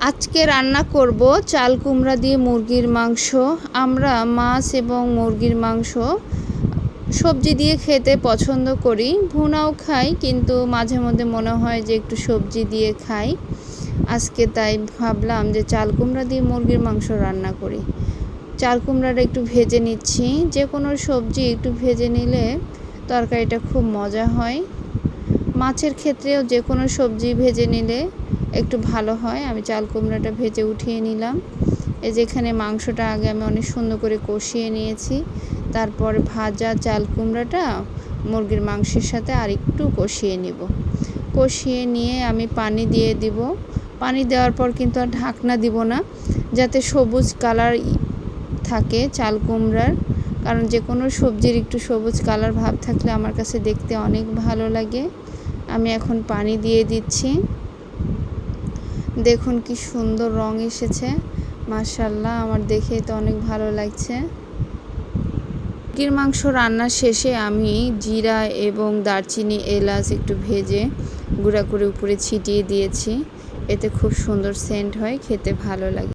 আজকে রান্না করব চাল কুমড়া দিয়ে মুরগির মাংস। আমরা মাছ এবং মুরগির মাংস সবজি দিয়ে খেতে পছন্দ করি, ভুনাও খাই, কিন্তু মাঝে মধ্যে মনে হয় যে একটু সবজি দিয়ে খাই। আজকে তাই ভাবলাম যে চাল কুমড়া দিয়ে মুরগির মাংস রান্না করি। চাল কুমড়াটা একটু ভেজে নিচ্ছি। যে কোনো সবজি একটু ভেজে নিলে তরকারিটা খুব মজা হয়। মাছের ক্ষেত্রেও যে কোনো সবজি ভেজে নিলে একটু ভালো হয়। আমি চাল কুমড়াটা ভেজে উঠিয়ে নিলাম। এই যে এখানে মাংসটা আগে আমি অনেক সুন্দর করে কষিয়ে নিয়েছি। তারপর ভাজা চাল কুমড়াটা মুরগির মাংসের সাথে আর একটু কষিয়ে নিব। কষিয়ে নিয়ে আমি পানি দিয়ে দিব। পানি দেওয়ার পর কিন্তু আর ঢাকনা দিব না, যাতে সবুজ কালার থাকে চাল কুমড়ার। কারণ যে কোনো সবজির একটু সবুজ কালার ভাব থাকলে আমার কাছে দেখতে অনেক ভালো লাগে। আমি এখন পানি দিয়ে দিচ্ছি। দেখুন কি সুন্দর রং এসেছে, মাশাআল্লাহ, আমার দেখে তো অনেক ভালো লাগছে। মুরগির মাংস রান্নার শেষে আমি জিরা এবং দারচিনি এলাচ একটু ভেজে গুঁড়া করে উপরে ছিটিয়ে দিয়েছি। এতে খুব সুন্দর সেন্ট হয়, খেতে ভালো লাগে।